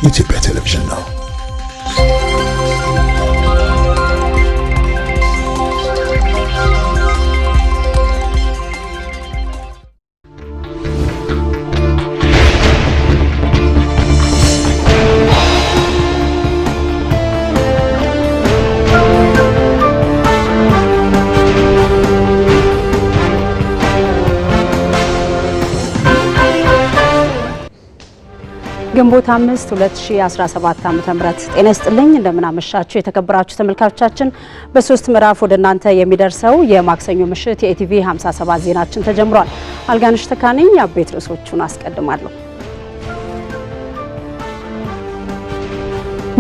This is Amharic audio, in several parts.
የኢትዮጵያ ቴሌቪዥን ነው። ግንቦት 5 2017 ዓ.ም ጤና ይስጥልኝ። እንደምን አመሻችሁ የተከበራችሁ ተመልካቾቻችን። በሶስት ምዕራፍ ወደ እናንተ የሚደርሰው የማክሰኞ ምሽት የኢቲቪ 57 ዜናችን ተጀምሯል። አልጋነሽ ተካነኝ አበይት ርዕሶቹን አስቀድማለሁ።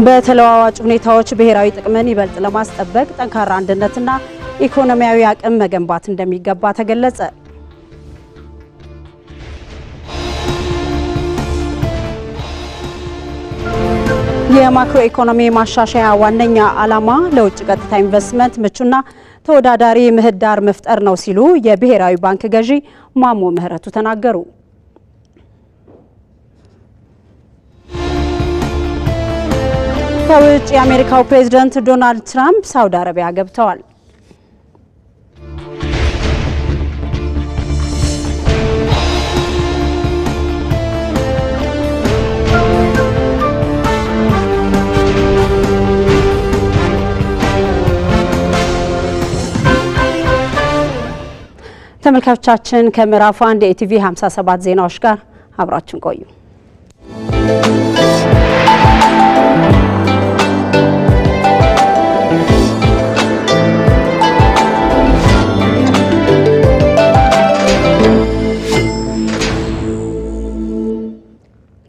በተለዋዋጭ ሁኔታዎች ብሔራዊ ጥቅምን ይበልጥ ለማስጠበቅ ጠንካራ አንድነትና ኢኮኖሚያዊ አቅም መገንባት እንደሚገባ ተገለጸ። የማክሮ ኢኮኖሚ ማሻሻያ ዋነኛ ዓላማ ለውጭ ቀጥታ ኢንቨስትመንት ምቹና ተወዳዳሪ ምህዳር መፍጠር ነው ሲሉ የብሔራዊ ባንክ ገዢ ማሞ ምህረቱ ተናገሩ። ከውጭ የአሜሪካው ፕሬዝዳንት ዶናልድ ትራምፕ ሳውዲ አረቢያ ገብተዋል። ተመልካቾቻችን ከምዕራፍ 1 የኢቲቪ 57 ዜናዎች ጋር አብራችን ቆዩ።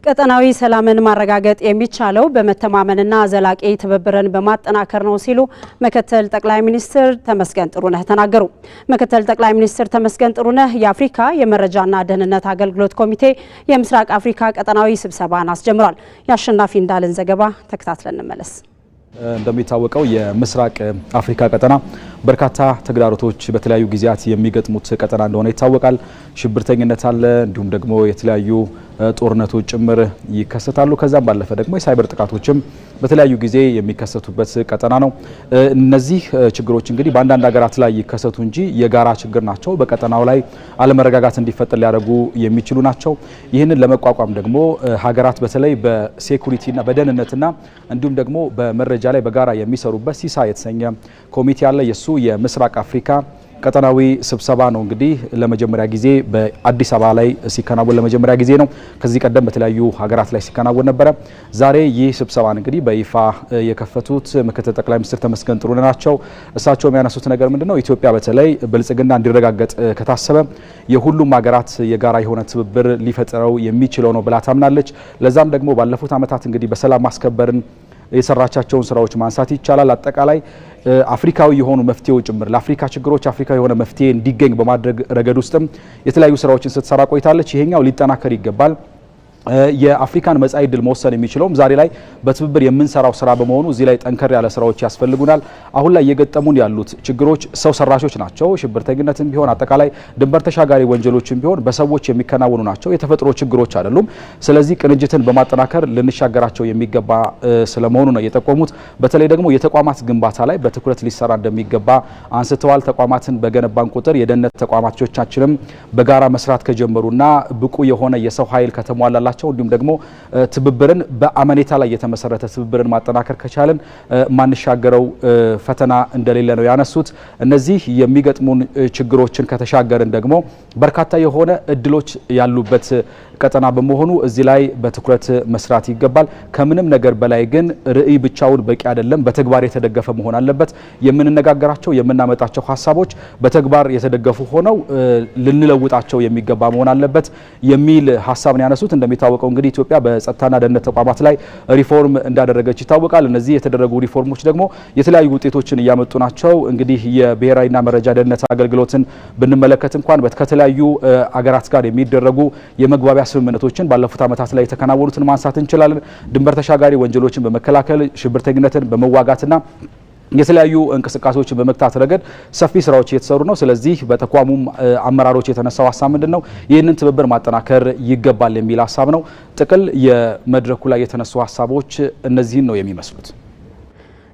ቀጠናዊ ሰላምን ማረጋገጥ የሚቻለው በመተማመንና ዘላቂ ትብብርን በማጠናከር ነው ሲሉ ምክትል ጠቅላይ ሚኒስትር ተመስገን ጥሩነህ ተናገሩ። ምክትል ጠቅላይ ሚኒስትር ተመስገን ጥሩነህ የአፍሪካ የመረጃና ደህንነት አገልግሎት ኮሚቴ የምስራቅ አፍሪካ ቀጠናዊ ስብሰባን አስጀምሯል። የአሸናፊ እንዳልን ዘገባ ተከታትለን እንመለስ። እንደሚታወቀው የምስራቅ አፍሪካ ቀጠና በርካታ ተግዳሮቶች በተለያዩ ጊዜያት የሚገጥሙት ቀጠና እንደሆነ ይታወቃል። ሽብርተኝነት አለ፣ እንዲሁም ደግሞ የተለያዩ ጦርነቶች ጭምር ይከሰታሉ። ከዛም ባለፈ ደግሞ የሳይበር ጥቃቶችም በተለያዩ ጊዜ የሚከሰቱበት ቀጠና ነው። እነዚህ ችግሮች እንግዲህ በአንዳንድ ሀገራት ላይ ይከሰቱ እንጂ የጋራ ችግር ናቸው። በቀጠናው ላይ አለመረጋጋት እንዲፈጠር ሊያደርጉ የሚችሉ ናቸው። ይህንን ለመቋቋም ደግሞ ሀገራት በተለይ በሴኩሪቲና በደህንነትና እንዲሁም ደግሞ በመረጃ ላይ በጋራ የሚሰሩበት ሲሳ የተሰኘ ኮሚቴ አለ። የሱ የምስራቅ አፍሪካ ቀጠናዊ ስብሰባ ነው እንግዲህ ለመጀመሪያ ጊዜ በአዲስ አበባ ላይ ሲከናወን ለመጀመሪያ ጊዜ ነው። ከዚህ ቀደም በተለያዩ ሀገራት ላይ ሲከናወን ነበረ። ዛሬ ይህ ስብሰባን እንግዲህ በይፋ የከፈቱት ምክትል ጠቅላይ ሚኒስትር ተመስገን ጥሩነህ ናቸው። እሳቸው የሚያነሱት ነገር ምንድነው? ኢትዮጵያ በተለይ ብልጽግና እንዲረጋገጥ ከታሰበ የሁሉም ሀገራት የጋራ የሆነ ትብብር ሊፈጥረው የሚችለው ነው ብላ ታምናለች። ለዛም ደግሞ ባለፉት ዓመታት እንግዲህ በሰላም ማስከበርን የሰራቻቸውን ስራዎች ማንሳት ይቻላል። አጠቃላይ አፍሪካዊ የሆኑ መፍትሄዎች ጭምር ለአፍሪካ ችግሮች አፍሪካዊ የሆነ መፍትሄ እንዲገኝ በማድረግ ረገድ ውስጥም የተለያዩ ስራዎችን ስትሰራ ቆይታለች። ይሄኛው ሊጠናከር ይገባል። የአፍሪካን መጻኢ ዕድል መወሰን የሚችለውም ዛሬ ላይ በትብብር የምንሰራው ስራ በመሆኑ እዚህ ላይ ጠንከር ያለ ስራዎች ያስፈልጉናል። አሁን ላይ እየገጠሙን ያሉት ችግሮች ሰው ሰራሾች ናቸው። ሽብርተኝነትም ቢሆን አጠቃላይ ድንበር ተሻጋሪ ወንጀሎችም ቢሆን በሰዎች የሚከናወኑ ናቸው። የተፈጥሮ ችግሮች አይደሉም። ስለዚህ ቅንጅትን በማጠናከር ልንሻገራቸው የሚገባ ስለመሆኑ ነው የጠቆሙት። በተለይ ደግሞ የተቋማት ግንባታ ላይ በትኩረት ሊሰራ እንደሚገባ አንስተዋል። ተቋማትን በገነባን ቁጥር የደህንነት ተቋማቶቻችንም በጋራ መስራት ከጀመሩና ብቁ የሆነ የሰው ኃይል ከተሟላላቸው እንዲሁም ደግሞ ትብብርን በአመኔታ ላይ የተመሰረተ ትብብርን ማጠናከር ከቻለን ማንሻገረው ፈተና እንደሌለ ነው ያነሱት። እነዚህ የሚገጥሙን ችግሮችን ከተሻገርን ደግሞ በርካታ የሆነ እድሎች ያሉበት ቀጠና በመሆኑ እዚህ ላይ በትኩረት መስራት ይገባል። ከምንም ነገር በላይ ግን ርዕይ ብቻውን በቂ አይደለም፣ በተግባር የተደገፈ መሆን አለበት። የምንነጋገራቸው የምናመጣቸው ሀሳቦች በተግባር የተደገፉ ሆነው ልንለውጣቸው የሚገባ መሆን አለበት የሚል ሀሳብ ነው ያነሱት። እንደሚታወቀው እንግዲህ ኢትዮጵያ በጸጥታና ደህንነት ተቋማት ላይ ሪፎርም እንዳደረገች ይታወቃል። እነዚህ የተደረጉ ሪፎርሞች ደግሞ የተለያዩ ውጤቶችን እያመጡ ናቸው። እንግዲህ የብሔራዊና መረጃ ደህንነት አገልግሎትን ብንመለከት እንኳን ከተለያዩ አገራት ጋር የሚደረጉ የመግባቢያ ስምምነቶችን ባለፉት ዓመታት ላይ የተከናወኑትን ማንሳት እንችላለን። ድንበር ተሻጋሪ ወንጀሎችን በመከላከል ሽብርተኝነትን በመዋጋትና የተለያዩ እንቅስቃሴዎችን በመክታት ረገድ ሰፊ ስራዎች እየተሰሩ ነው። ስለዚህ በተቋሙ አመራሮች የተነሳው ሀሳብ ምንድነው? ይህንን ትብብር ማጠናከር ይገባል የሚል ሀሳብ ነው። ጥቅል የመድረኩ ላይ የተነሱ ሀሳቦች እነዚህን ነው የሚመስሉት።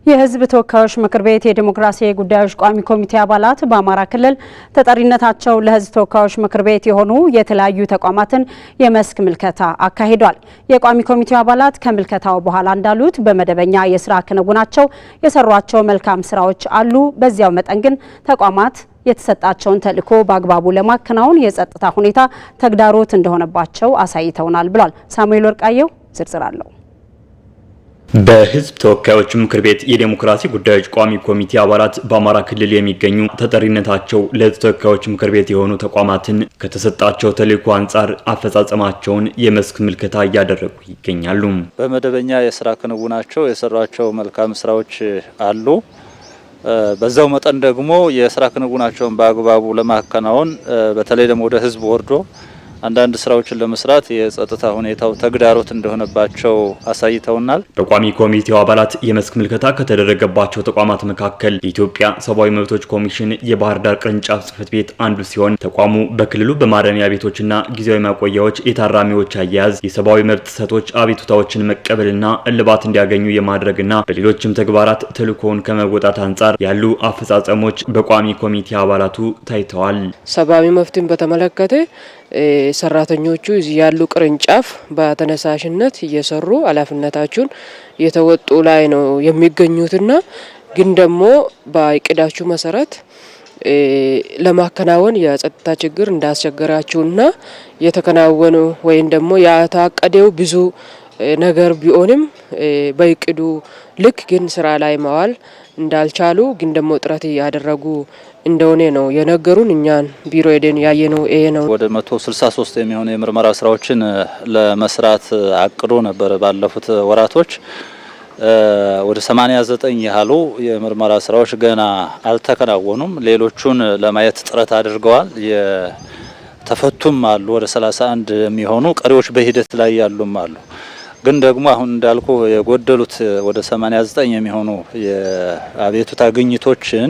የሕዝብ ተወካዮች ምክር ቤት የዲሞክራሲ ጉዳዮች ቋሚ ኮሚቴ አባላት በአማራ ክልል ተጠሪነታቸው ለሕዝብ ተወካዮች ምክር ቤት የሆኑ የተለያዩ ተቋማትን የመስክ ምልከታ አካሂዷል። የቋሚ ኮሚቴው አባላት ከምልከታው በኋላ እንዳሉት በመደበኛ የስራ ክንውናቸው የሰሯቸው መልካም ስራዎች አሉ። በዚያው መጠን ግን ተቋማት የተሰጣቸውን ተልዕኮ በአግባቡ ለማከናወን የጸጥታ ሁኔታ ተግዳሮት እንደሆነባቸው አሳይተውናል ብሏል። ሳሙኤል ወርቃየው ዝርዝር አለው። በህዝብ ተወካዮች ምክር ቤት የዲሞክራሲ ጉዳዮች ቋሚ ኮሚቴ አባላት በአማራ ክልል የሚገኙ ተጠሪነታቸው ለህዝብ ተወካዮች ምክር ቤት የሆኑ ተቋማትን ከተሰጣቸው ተልዕኮ አንጻር አፈጻጸማቸውን የመስክ ምልከታ እያደረጉ ይገኛሉ። በመደበኛ የስራ ክንውናቸው የሰሯቸው መልካም ስራዎች አሉ። በዛው መጠን ደግሞ የስራ ክንውናቸውን በአግባቡ ለማከናወን በተለይ ደግሞ ወደ ህዝብ ወርዶ አንዳንድ ስራዎችን ለመስራት የጸጥታ ሁኔታው ተግዳሮት እንደሆነባቸው አሳይተውናል። በቋሚ ኮሚቴው አባላት የመስክ ምልከታ ከተደረገባቸው ተቋማት መካከል የኢትዮጵያ ሰብአዊ መብቶች ኮሚሽን የባህር ዳር ቅርንጫፍ ጽሕፈት ቤት አንዱ ሲሆን ተቋሙ በክልሉ በማረሚያ ቤቶችና ጊዜያዊ ማቆያዎች የታራሚዎች አያያዝ፣ የሰብአዊ መብት ጥሰቶች አቤቱታዎችን መቀበልና እልባት እንዲያገኙ የማድረግና በሌሎችም ተግባራት ተልዕኮውን ከመወጣት አንጻር ያሉ አፈጻጸሞች በቋሚ ኮሚቴ አባላቱ ታይተዋል። ሰብአዊ መብትን በተመለከተ ሰራተኞቹ እዚህ ያሉ ቅርንጫፍ በተነሳሽነት እየሰሩ ኃላፊነታቸውን የተወጡ ላይ ነው የሚገኙትና ግን ደግሞ በእቅዳችሁ መሰረት ለማከናወን የጸጥታ ችግር እንዳስቸገራችሁና የተከናወኑ ወይም ደግሞ ያታቀደው ብዙ ነገር ቢሆንም በእቅዱ ልክ ግን ስራ ላይ ማዋል እንዳልቻሉ ግን ደግሞ ጥረት ያደረጉ እንደሆነ ነው የነገሩን። እኛን ቢሮ ሄደን ያየነው ይሄ ነው። ወደ 163 የሚሆኑ የምርመራ ስራዎችን ለመስራት አቅዶ ነበር ባለፉት ወራቶች። ወደ 89 ያህሉ የምርመራ ስራዎች ገና አልተከናወኑም። ሌሎቹን ለማየት ጥረት አድርገዋል። የተፈቱም አሉ። ወደ 31 የሚሆኑ ቀሪዎች በሂደት ላይ ያሉም አሉ። ግን ደግሞ አሁን እንዳልኩ የጎደሉት ወደ 89 የሚሆኑ የአቤቱታ ግኝቶችን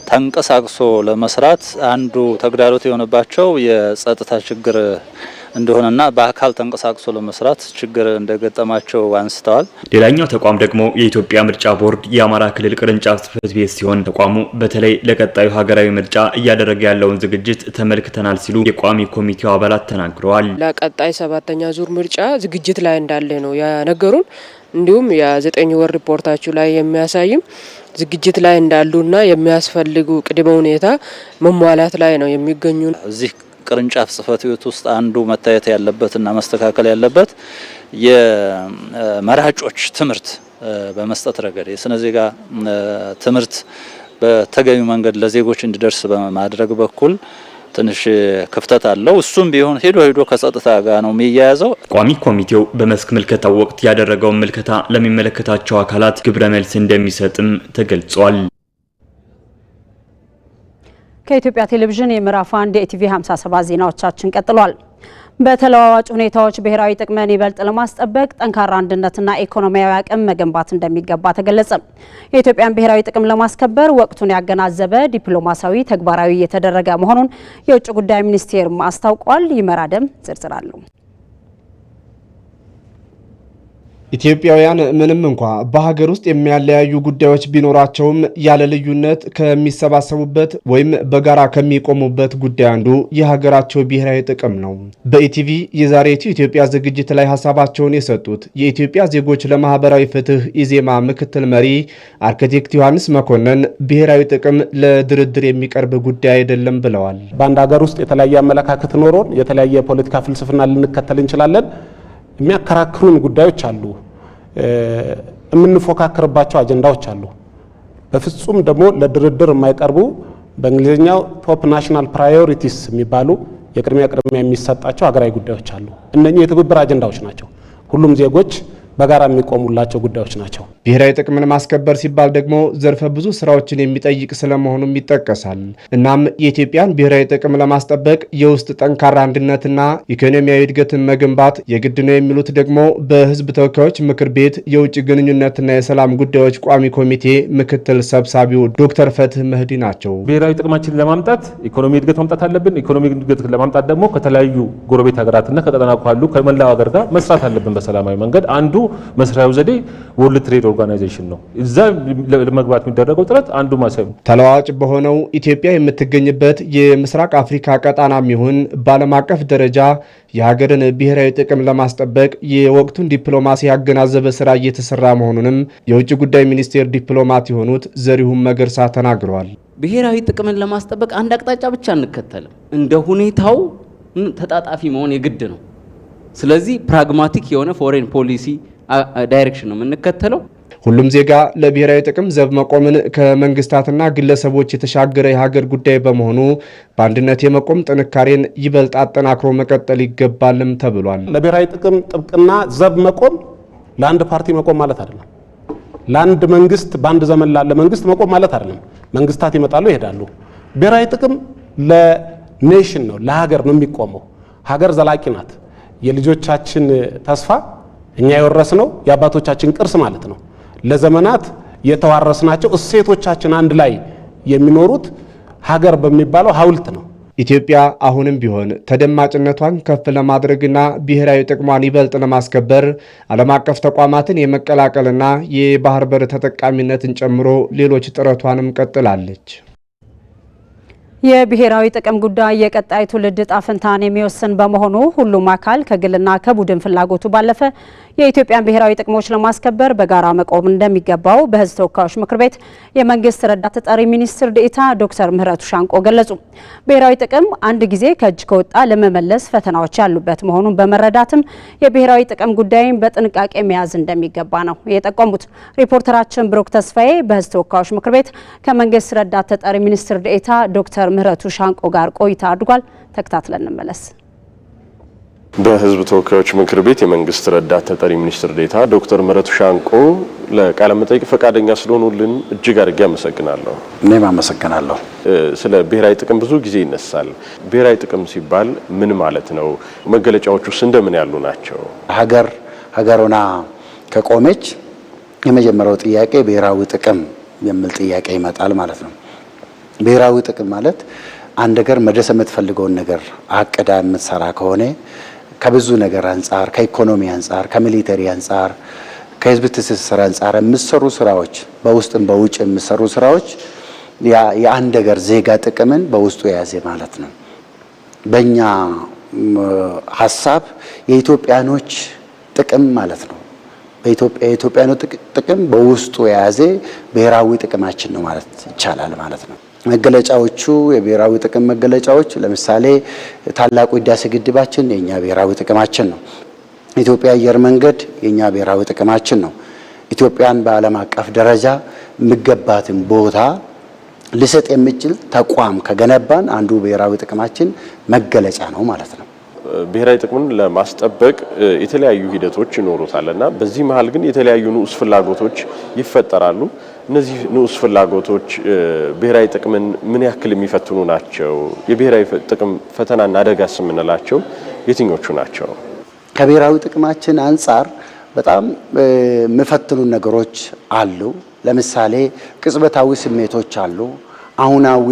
ተንቀሳቅሶ ለመስራት አንዱ ተግዳሮት የሆነባቸው የጸጥታ ችግር እንደሆነና በአካል ተንቀሳቅሶ ለመስራት ችግር እንደገጠማቸው አንስተዋል። ሌላኛው ተቋም ደግሞ የኢትዮጵያ ምርጫ ቦርድ የአማራ ክልል ቅርንጫፍ ጽሕፈት ቤት ሲሆን ተቋሙ በተለይ ለቀጣዩ ሀገራዊ ምርጫ እያደረገ ያለውን ዝግጅት ተመልክተናል ሲሉ የቋሚ ኮሚቴው አባላት ተናግረዋል። ለቀጣይ 7ኛ ዙር ምርጫ ዝግጅት ላይ እንዳለ ነው ያነገሩን። እንዲሁም የ9 ወር ሪፖርታችሁ ላይ የሚያሳይም ዝግጅት ላይ እንዳሉና የሚያስፈልጉ ቅድመ ሁኔታ መሟላት ላይ ነው የሚገኙ። እዚህ ቅርንጫፍ ጽሕፈት ቤት ውስጥ አንዱ መታየት ያለበትና መስተካከል ያለበት የመራጮች ትምህርት በመስጠት ረገድ የስነ ዜጋ ትምህርት በተገቢው መንገድ ለዜጎች እንዲደርስ በማድረግ በኩል ትንሽ ክፍተት አለው። እሱም ቢሆን ሄዶ ከጸጥታ ጋር ነው የሚያያዘው። ቋሚ ኮሚቴው በመስክ ምልከታው ወቅት ያደረገውን ምልከታ ለሚመለከታቸው አካላት ግብረ መልስ እንደሚሰጥም ተገልጿል። ከኢትዮጵያ ቴሌቪዥን የምዕራፍ 1 የኢቲቪ 57 ዜናዎቻችን ቀጥሏል። በተለዋዋጭ ሁኔታዎች ብሔራዊ ጥቅምን ይበልጥ ለማስጠበቅ ጠንካራ አንድነትና ኢኮኖሚያዊ አቅም መገንባት እንደሚገባ ተገለጸ። የኢትዮጵያን ብሔራዊ ጥቅም ለማስከበር ወቅቱን ያገናዘበ ዲፕሎማሲያዊ ተግባራዊ እየተደረገ መሆኑን የውጭ ጉዳይ ሚኒስቴር አስታውቋል። ይመራደም ዝርዝር አለው። ኢትዮጵያውያን ምንም እንኳ በሀገር ውስጥ የሚያለያዩ ጉዳዮች ቢኖራቸውም ያለ ልዩነት ከሚሰባሰቡበት ወይም በጋራ ከሚቆሙበት ጉዳይ አንዱ የሀገራቸው ብሔራዊ ጥቅም ነው። በኢቲቪ የዛሬቱ ኢትዮጵያ ዝግጅት ላይ ሀሳባቸውን የሰጡት የኢትዮጵያ ዜጎች ለማህበራዊ ፍትህ ኢዜማ ምክትል መሪ አርክቴክት ዮሐንስ መኮንን ብሔራዊ ጥቅም ለድርድር የሚቀርብ ጉዳይ አይደለም ብለዋል። በአንድ ሀገር ውስጥ የተለያየ አመለካከት ኖሮን የተለያየ የፖለቲካ ፍልስፍና ልንከተል እንችላለን። የሚያከራክሩን ጉዳዮች አሉ። የምንፎካከርባቸው አጀንዳዎች አሉ። በፍጹም ደግሞ ለድርድር የማይቀርቡ በእንግሊዝኛው ቶፕ ናሽናል ፕራዮሪቲስ የሚባሉ የቅድሚያ የሚሰጣቸው ሀገራዊ ጉዳዮች አሉ። እነኚህ የትብብር አጀንዳዎች ናቸው። ሁሉም ዜጎች በጋራ የሚቆሙላቸው ጉዳዮች ናቸው። ብሔራዊ ጥቅምን ማስከበር ሲባል ደግሞ ዘርፈ ብዙ ስራዎችን የሚጠይቅ ስለመሆኑም ይጠቀሳል። እናም የኢትዮጵያን ብሔራዊ ጥቅም ለማስጠበቅ የውስጥ ጠንካራ አንድነትና ኢኮኖሚያዊ እድገትን መገንባት የግድ ነው የሚሉት ደግሞ በህዝብ ተወካዮች ምክር ቤት የውጭ ግንኙነትና የሰላም ጉዳዮች ቋሚ ኮሚቴ ምክትል ሰብሳቢው ዶክተር ፈትህ መህዲ ናቸው። ብሔራዊ ጥቅማችንን ለማምጣት ኢኮኖሚ እድገት ማምጣት አለብን። ኢኮኖሚ እድገት ለማምጣት ደግሞ ከተለያዩ ጎረቤት ሀገራትና ከቀጠናው ካሉ ከመላው ሀገር ጋር መስራት አለብን በሰላማዊ መንገድ። አንዱ መስሪያው ዘዴ ወርልድ ትሬድ ኦርጋናይዜሽን ነው። እዛ ለመግባት የሚደረገው ጥረት አንዱ ማሰብ ተለዋዋጭ በሆነው ኢትዮጵያ የምትገኝበት የምስራቅ አፍሪካ ቀጣናም ይሁን በዓለም አቀፍ ደረጃ የሀገርን ብሔራዊ ጥቅም ለማስጠበቅ የወቅቱን ዲፕሎማሲ ያገናዘበ ስራ እየተሰራ መሆኑንም የውጭ ጉዳይ ሚኒስቴር ዲፕሎማት የሆኑት ዘሪሁን መገርሳ ተናግረዋል። ብሔራዊ ጥቅምን ለማስጠበቅ አንድ አቅጣጫ ብቻ አንከተልም። እንደ ሁኔታው ተጣጣፊ መሆን የግድ ነው። ስለዚህ ፕራግማቲክ የሆነ ፎሬን ፖሊሲ ዳይሬክሽን ነው የምንከተለው። ሁሉም ዜጋ ለብሔራዊ ጥቅም ዘብ መቆምን ከመንግስታትና ግለሰቦች የተሻገረ የሀገር ጉዳይ በመሆኑ በአንድነት የመቆም ጥንካሬን ይበልጥ አጠናክሮ መቀጠል ይገባልም ተብሏል። ለብሔራዊ ጥቅም ጥብቅና ዘብ መቆም ለአንድ ፓርቲ መቆም ማለት አይደለም። ለአንድ መንግስት በአንድ ዘመን ላለ መንግስት መቆም ማለት አይደለም። መንግስታት ይመጣሉ ይሄዳሉ። ብሔራዊ ጥቅም ለኔሽን ነው፣ ለሀገር ነው የሚቆመው። ሀገር ዘላቂ ናት። የልጆቻችን ተስፋ እኛ የወረስነው የአባቶቻችን ቅርስ ማለት ነው። ለዘመናት የተዋረስናቸው እሴቶቻችን አንድ ላይ የሚኖሩት ሀገር በሚባለው ሐውልት ነው። ኢትዮጵያ አሁንም ቢሆን ተደማጭነቷን ከፍ ለማድረግና ብሔራዊ ጥቅሟን ይበልጥ ለማስከበር ዓለም አቀፍ ተቋማትን የመቀላቀልና የባህር በር ተጠቃሚነትን ጨምሮ ሌሎች ጥረቷንም ቀጥላለች። የብሔራዊ ጥቅም ጉዳይ የቀጣይ ትውልድ ዕጣ ፈንታን የሚወስን በመሆኑ ሁሉም አካል ከግልና ከቡድን ፍላጎቱ ባለፈ የኢትዮጵያን ብሔራዊ ጥቅሞች ለማስከበር በጋራ መቆም እንደሚገባው በሕዝብ ተወካዮች ምክር ቤት የመንግስት ረዳት ተጠሪ ሚኒስትር ዴኤታ ዶክተር ምህረቱ ሻንቆ ገለጹ። ብሔራዊ ጥቅም አንድ ጊዜ ከእጅ ከወጣ ለመመለስ ፈተናዎች ያሉበት መሆኑን በመረዳትም የብሔራዊ ጥቅም ጉዳይን በጥንቃቄ መያዝ እንደሚገባ ነው የጠቆሙት። ሪፖርተራችን ብሩክ ተስፋዬ በሕዝብ ተወካዮች ምክር ቤት ከመንግስት ረዳት ተጠሪ ሚኒስትር ዴኤታ ዶክተር ምህረቱ ሻንቆ ጋር ቆይታ አድርጓል። ተከታትለን እንመለስ። በህዝብ ተወካዮች ምክር ቤት የመንግስት ረዳት ተጠሪ ሚኒስትር ዴኤታ ዶክተር ምህረቱ ሻንቆ ለቃለ መጠይቅ ፈቃደኛ ስለሆኑልን እጅግ አድርጌ አመሰግናለሁ። እኔም አመሰግናለሁ። ስለ ብሔራዊ ጥቅም ብዙ ጊዜ ይነሳል። ብሔራዊ ጥቅም ሲባል ምን ማለት ነው? መገለጫዎቹስ እንደምን ያሉ ናቸው? ሀገሮና ከቆመች የመጀመሪያው ጥያቄ ብሔራዊ ጥቅም የሚል ጥያቄ ይመጣል ማለት ነው። ብሔራዊ ጥቅም ማለት አንድ ነገር መድረስ የምትፈልገውን ነገር አቅዳ የምትሰራ ከሆነ ከብዙ ነገር አንጻር፣ ከኢኮኖሚ አንጻር፣ ከሚሊተሪ አንጻር፣ ከህዝብ ትስስር አንጻር የሚሰሩ ስራዎች፣ በውስጥም በውጭ የሚሰሩ ስራዎች የአንድ ሀገር ዜጋ ጥቅምን በውስጡ የያዘ ማለት ነው። በእኛ ሀሳብ የኢትዮጵያኖች ጥቅም ማለት ነው። የኢትዮጵያኖች ጥቅም በውስጡ የያዘ ብሔራዊ ጥቅማችን ነው ማለት ይቻላል ማለት ነው። መገለጫዎቹ የብሔራዊ ጥቅም መገለጫዎች ለምሳሌ ታላቁ ህዳሴ ግድባችን የኛ ብሔራዊ ጥቅማችን ነው። ኢትዮጵያ አየር መንገድ የኛ ብሔራዊ ጥቅማችን ነው። ኢትዮጵያን በዓለም አቀፍ ደረጃ የሚገባትን ቦታ ሊሰጥ የሚችል ተቋም ከገነባን አንዱ ብሔራዊ ጥቅማችን መገለጫ ነው ማለት ነው። ብሔራዊ ጥቅምን ለማስጠበቅ የተለያዩ ሂደቶች ይኖሩታልና በዚህ መሀል ግን የተለያዩ ንዑስ ፍላጎቶች ይፈጠራሉ። እነዚህ ንዑስ ፍላጎቶች ብሔራዊ ጥቅምን ምን ያክል የሚፈትኑ ናቸው? የብሔራዊ ጥቅም ፈተናና አደጋስ የምንላቸው የትኞቹ ናቸው? ከብሔራዊ ጥቅማችን አንጻር በጣም የሚፈትኑ ነገሮች አሉ። ለምሳሌ ቅጽበታዊ ስሜቶች አሉ። አሁናዊ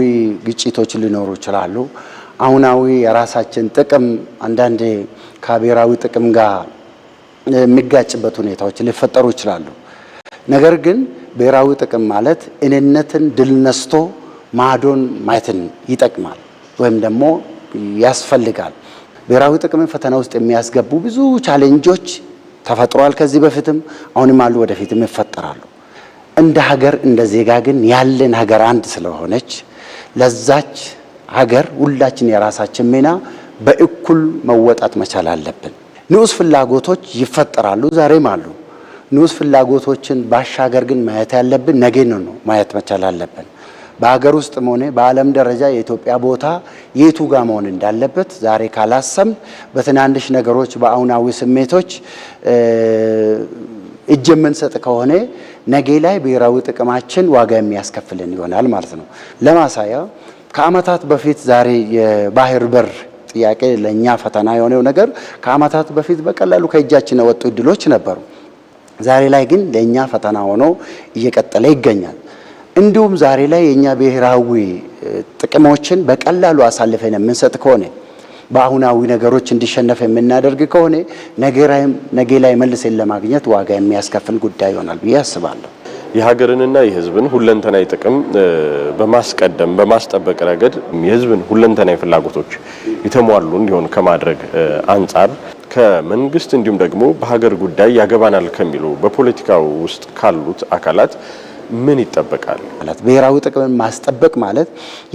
ግጭቶች ሊኖሩ ይችላሉ። አሁናዊ የራሳችን ጥቅም አንዳንዴ ከብሔራዊ ጥቅም ጋር የሚጋጭበት ሁኔታዎች ሊፈጠሩ ይችላሉ። ነገር ግን ብሔራዊ ጥቅም ማለት እኔነትን ድል ነስቶ ማዶን ማየትን ይጠቅማል ወይም ደግሞ ያስፈልጋል። ብሔራዊ ጥቅምን ፈተና ውስጥ የሚያስገቡ ብዙ ቻሌንጆች ተፈጥሯል። ከዚህ በፊትም አሁንም አሉ፣ ወደፊትም ይፈጠራሉ። እንደ ሀገር እንደ ዜጋ ግን ያለን ሀገር አንድ ስለሆነች ለዛች ሀገር ሁላችን የራሳችን ሚና በእኩል መወጣት መቻል አለብን። ንዑስ ፍላጎቶች ይፈጠራሉ፣ ዛሬም አሉ። ንዑስ ፍላጎቶችን ባሻገር ግን ማየት ያለብን ነገን ነው ማየት መቻል አለብን። በሀገር ውስጥም ሆነ በዓለም ደረጃ የኢትዮጵያ ቦታ የቱ ጋር መሆን እንዳለበት ዛሬ ካላሰም በትናንሽ ነገሮች በአሁናዊ ስሜቶች እጅ የምንሰጥ ከሆነ ነገ ላይ ብሔራዊ ጥቅማችን ዋጋ የሚያስከፍልን ይሆናል ማለት ነው። ለማሳያ ከዓመታት በፊት ዛሬ የባህር በር ጥያቄ ለኛ ፈተና የሆነው ነገር ከዓመታት በፊት በቀላሉ ከእጃችን የወጡ እድሎች ነበሩ። ዛሬ ላይ ግን ለኛ ፈተና ሆኖ እየቀጠለ ይገኛል። እንዲሁም ዛሬ ላይ የኛ ብሔራዊ ጥቅሞችን በቀላሉ አሳልፈን የምንሰጥ ከሆነ በአሁናዊ ነገሮች እንዲሸነፍ የምናደርግ ከሆነ ነገ ላይ መልሰን ለማግኘት ዋጋ የሚያስከፍል ጉዳይ ይሆናል ብዬ አስባለሁ። የሀገርንና የሕዝብን ሁለንተናዊ ጥቅም በማስቀደም በማስጠበቅ ረገድ የሕዝብን ሁለንተናዊ ፍላጎቶች የተሟሉ እንዲሆን ከማድረግ አንጻር ከመንግስት እንዲሁም ደግሞ በሀገር ጉዳይ ያገባናል ከሚሉ በፖለቲካው ውስጥ ካሉት አካላት ምን ይጠበቃል? ማለት ብሔራዊ ጥቅምን ማስጠበቅ ማለት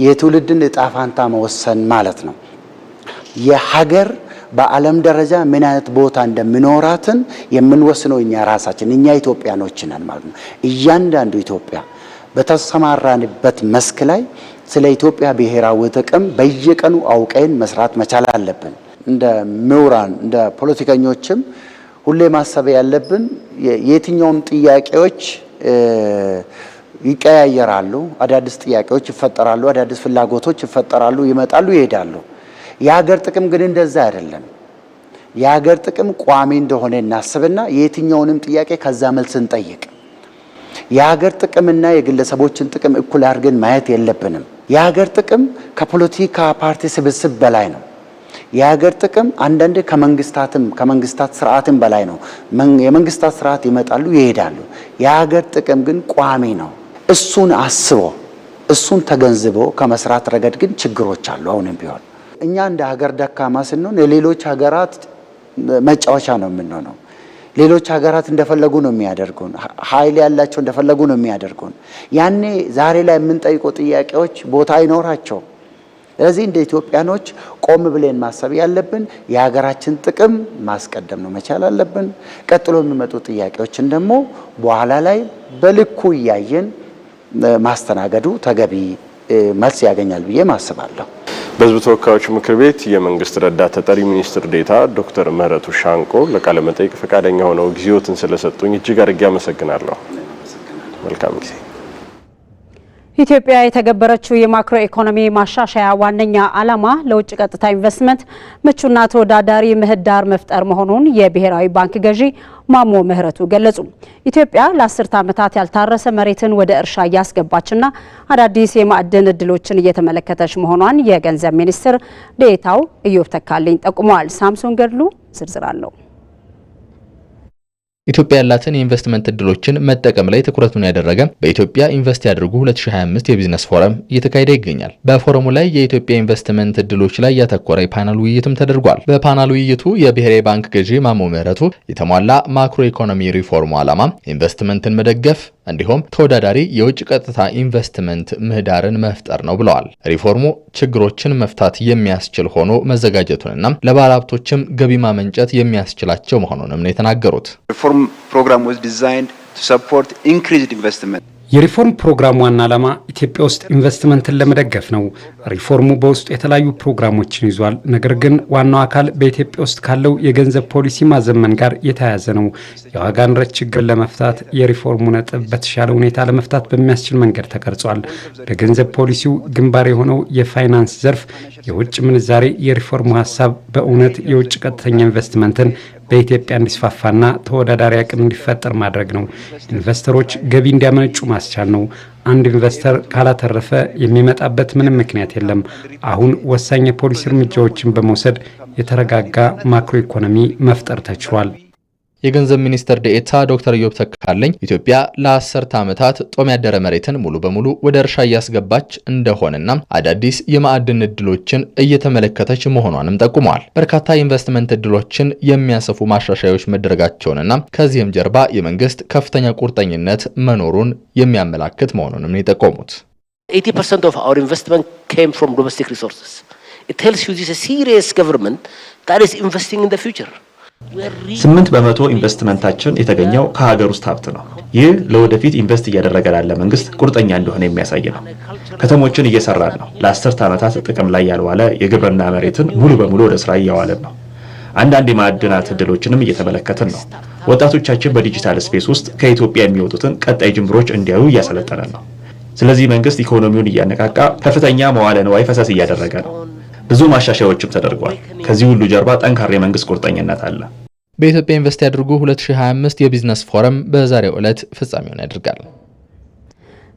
የትውልድን ዕጣ ፈንታ መወሰን ማለት ነው። የሀገር በዓለም ደረጃ ምን አይነት ቦታ እንደሚኖራትን የምንወስነው እኛ ራሳችን እኛ ኢትዮጵያኖች ነን ማለት ነው። እያንዳንዱ ኢትዮጵያ በተሰማራንበት መስክ ላይ ስለ ኢትዮጵያ ብሔራዊ ጥቅም በየቀኑ አውቀን መስራት መቻል አለብን። እንደ ምሁራን እንደ ፖለቲከኞችም ሁሌ ማሰብ ያለብን የትኛውም ጥያቄዎች ይቀያየራሉ፣ አዳዲስ ጥያቄዎች ይፈጠራሉ፣ አዳዲስ ፍላጎቶች ይፈጠራሉ፣ ይመጣሉ፣ ይሄዳሉ። የሀገር ጥቅም ግን እንደዛ አይደለም። የሀገር ጥቅም ቋሚ እንደሆነ እናስብና የትኛውንም ጥያቄ ከዛ መልስ እንጠይቅ። የሀገር ጥቅምና የግለሰቦችን ጥቅም እኩል አድርገን ማየት የለብንም። የሀገር ጥቅም ከፖለቲካ ፓርቲ ስብስብ በላይ ነው። የሀገር ጥቅም አንዳንዴ ከመንግስታት ስርዓትም በላይ ነው። የመንግስታት ስርዓት ይመጣሉ ይሄዳሉ። የሀገር ጥቅም ግን ቋሚ ነው። እሱን አስቦ እሱን ተገንዝቦ ከመስራት ረገድ ግን ችግሮች አሉ። አሁንም ቢሆን እኛ እንደ ሀገር ደካማ ስንሆን የሌሎች ሀገራት መጫወቻ ነው የምንሆነው። ሌሎች ሀገራት እንደፈለጉ ነው የሚያደርጉን። ኃይል ያላቸው እንደፈለጉ ነው የሚያደርጉን። ያኔ ዛሬ ላይ የምንጠይቀው ጥያቄዎች ቦታ አይኖራቸው። ስለዚህ እንደ ኢትዮጵያኖች ቆም ብለን ማሰብ ያለብን የሀገራችን ጥቅም ማስቀደም ነው መቻል አለብን። ቀጥሎ የሚመጡ ጥያቄዎችን ደግሞ በኋላ ላይ በልኩ እያየን ማስተናገዱ ተገቢ መልስ ያገኛል ብዬ ማስባለሁ። በሕዝብ ተወካዮች ምክር ቤት የመንግስት ረዳት ተጠሪ ሚኒስትር ዴኤታ ዶክተር ምህረቱ ሻንቆ ለቃለ መጠይቅ ፈቃደኛ ሆነው ጊዜዎትን ስለሰጡኝ እጅግ አድርጌ አመሰግናለሁ። መልካም ጊዜ። ኢትዮጵያ የተገበረችው የማክሮ ኢኮኖሚ ማሻሻያ ዋነኛ ዓላማ ለውጭ ቀጥታ ኢንቨስትመንት ምቹና ተወዳዳሪ ምህዳር መፍጠር መሆኑን የብሔራዊ ባንክ ገዢ ማሞ ምህረቱ ገለጹ። ኢትዮጵያ ለ10 ዓመታት ያልታረሰ መሬትን ወደ እርሻ እያስገባችና አዳዲስ የማዕድን እድሎችን እየተመለከተች መሆኗን የገንዘብ ሚኒስትር ዴኤታው ኢዮብ ተካልኝ ጠቁመዋል። ሳምሶን ገድሉ ዝርዝር አለው። ኢትዮጵያ ያላትን የኢንቨስትመንት እድሎችን መጠቀም ላይ ትኩረቱን ያደረገ በኢትዮጵያ ኢንቨስት ያድርጉ 2025 የቢዝነስ ፎረም እየተካሄደ ይገኛል። በፎረሙ ላይ የኢትዮጵያ ኢንቨስትመንት እድሎች ላይ ያተኮረ የፓናል ውይይትም ተደርጓል። በፓናል ውይይቱ የብሔራዊ ባንክ ገዢ ማሞ ምህረቱ የተሟላ ማክሮ ኢኮኖሚ ሪፎርሙ ዓላማ ኢንቨስትመንትን መደገፍ እንዲሁም ተወዳዳሪ የውጭ ቀጥታ ኢንቨስትመንት ምህዳርን መፍጠር ነው ብለዋል። ሪፎርሙ ችግሮችን መፍታት የሚያስችል ሆኖ መዘጋጀቱንና ለባለሀብቶችም ገቢ ማመንጨት የሚያስችላቸው መሆኑንም ነው የተናገሩት። ሪፎርም ፕሮግራም was designed to support increased investment የሪፎርም ፕሮግራም ዋና ዓላማ ኢትዮጵያ ውስጥ ኢንቨስትመንትን ለመደገፍ ነው። ሪፎርሙ በውስጡ የተለያዩ ፕሮግራሞችን ይዟል። ነገር ግን ዋናው አካል በኢትዮጵያ ውስጥ ካለው የገንዘብ ፖሊሲ ማዘመን ጋር የተያያዘ ነው። የዋጋ ንረት ችግርን ለመፍታት የሪፎርሙ ነጥብ በተሻለ ሁኔታ ለመፍታት በሚያስችል መንገድ ተቀርጿል። በገንዘብ ፖሊሲው ግንባር የሆነው የፋይናንስ ዘርፍ የውጭ ምንዛሬ የሪፎርሙ ሀሳብ በእውነት የውጭ ቀጥተኛ ኢንቨስትመንትን በኢትዮጵያ እንዲስፋፋና ተወዳዳሪ አቅም እንዲፈጠር ማድረግ ነው። ኢንቨስተሮች ገቢ እንዲያመነጩ ማስቻል ነው። አንድ ኢንቨስተር ካላተረፈ የሚመጣበት ምንም ምክንያት የለም። አሁን ወሳኝ የፖሊሲ እርምጃዎችን በመውሰድ የተረጋጋ ማክሮ ኢኮኖሚ መፍጠር ተችሏል። የገንዘብ ሚኒስትር ዴኤታ ዶክተር ኢዮብ ተካልኝ ኢትዮጵያ ለ10 ዓመታት ጦም ያደረ መሬትን ሙሉ በሙሉ ወደ እርሻ እያስገባች እንደሆነና አዳዲስ የማዕድን እድሎችን እየተመለከተች መሆኗንም ጠቁመዋል። በርካታ የኢንቨስትመንት እድሎችን የሚያሰፉ ማሻሻያዎች መደረጋቸውንና ከዚህም ጀርባ የመንግስት ከፍተኛ ቁርጠኝነት መኖሩን የሚያመላክት መሆኑንም የጠቆሙት 80% of our investment came from domestic resources. It tells you this is a serious government that is investing in the future. 8% ኢንቨስትመንታችን የተገኘው ከሀገር ውስጥ ሀብት ነው። ይህ ለወደፊት ኢንቨስት እያደረገ ላለ መንግስት ቁርጠኛ እንደሆነ የሚያሳይ ነው። ከተሞችን እየሰራን ነው። ለ10 ዓመታት ጥቅም ላይ ያልዋለ የግብርና መሬትን ሙሉ በሙሉ ወደ ስራ እያዋለን ነው። አንዳንድ የማዕድናት እድሎችንም እየተመለከትን ነው። ወጣቶቻችን በዲጂታል ስፔስ ውስጥ ከኢትዮጵያ የሚወጡትን ቀጣይ ጅምሮች እንዲያዩ እያሰለጠነ ነው። ስለዚህ መንግስት ኢኮኖሚውን እያነቃቃ ከፍተኛ መዋለ ንዋይ ፈሰስ እያደረገ ነው። ብዙ ማሻሻያዎችም ተደርጓል። ከዚህ ሁሉ ጀርባ ጠንካራ የመንግስት ቁርጠኝነት አለ። በኢትዮጵያ ኢንቨስት ያድርጉ 2025 የቢዝነስ ፎረም በዛሬው ዕለት ፍጻሜውን ያደርጋል።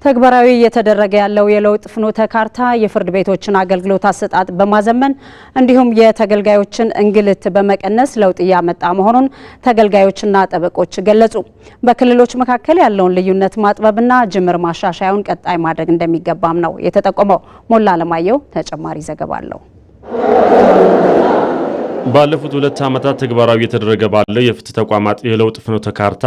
ተግባራዊ እየተደረገ ያለው የለውጥ ፍኖተ ካርታ የፍርድ ቤቶችን አገልግሎት አሰጣጥ በማዘመን እንዲሁም የተገልጋዮችን እንግልት በመቀነስ ለውጥ እያመጣ መሆኑን ተገልጋዮችና ጠበቆች ገለጹ። በክልሎች መካከል ያለውን ልዩነት ማጥበብና ጅምር ማሻሻያውን ቀጣይ ማድረግ እንደሚገባም ነው የተጠቆመው። ሞላ አለማየሁ ተጨማሪ ዘገባ አለው። ባለፉት 2 ዓመታት ተግባራዊ የተደረገ ባለው የፍትህ ተቋማት የለውጥ ፍኖተ ካርታ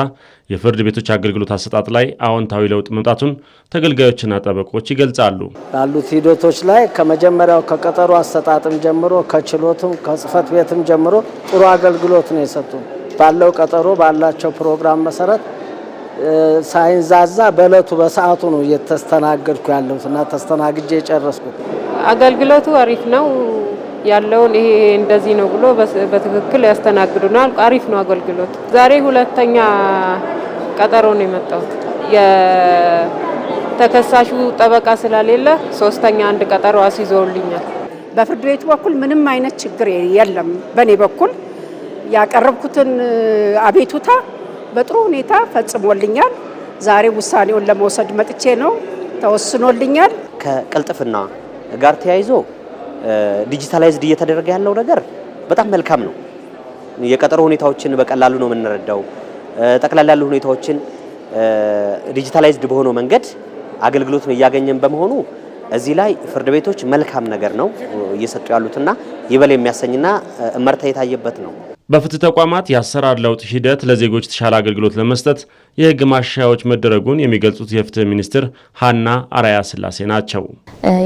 የፍርድ ቤቶች አገልግሎት አሰጣጥ ላይ አዎንታዊ ለውጥ መምጣቱን ተገልጋዮችና ጠበቆች ይገልጻሉ። ባሉት ሂደቶች ላይ ከመጀመሪያው ከቀጠሮ አሰጣጥም ጀምሮ ከችሎትም ከጽህፈት ቤትም ጀምሮ ጥሩ አገልግሎት ነው የሰጡ። ባለው ቀጠሮ ባላቸው ፕሮግራም መሰረት ሳይንዛዛ በእለቱ በሰዓቱ ነው እየተስተናገድኩ ያለሁትና ተስተናግጄ የጨረስኩት። አገልግሎቱ አሪፍ ነው ያለውን ይሄ እንደዚህ ነው ብሎ በትክክል ያስተናግዱናል። አሪፍ ነው አገልግሎት። ዛሬ 2ኛ ቀጠሮ ነው የመጣሁት። የተከሳሹ ጠበቃ ስለሌለ 3ኛ አንድ ቀጠሮ አስይዘውልኛል። በፍርድ ቤቱ በኩል ምንም አይነት ችግር የለም። በኔ በኩል ያቀረብኩትን አቤቱታ በጥሩ ሁኔታ ፈጽሞልኛል። ዛሬ ውሳኔውን ለመውሰድ መጥቼ ነው፣ ተወስኖልኛል። ከቅልጥፍና ጋር ተያይዞ ዲጂታላይዝድ እየተደረገ ያለው ነገር በጣም መልካም ነው። የቀጠሮ ሁኔታዎችን በቀላሉ ነው የምንረዳው። ጠቅላላ ያሉ ሁኔታዎችን ዲጂታላይዝድ በሆነው መንገድ አገልግሎት ነው እያገኘን በመሆኑ እዚህ ላይ ፍርድ ቤቶች መልካም ነገር ነው እየሰጡ ያሉትና ይበል የሚያሰኝና እመርታ የታየበት ነው። በፍትህ ተቋማት የአሰራር ለውጥ ሂደት ለዜጎች የተሻለ አገልግሎት ለመስጠት የህግ ማሻሻያዎች መደረጉን የሚገልጹት የፍትህ ሚኒስትር ሀና አራያ ስላሴ ናቸው።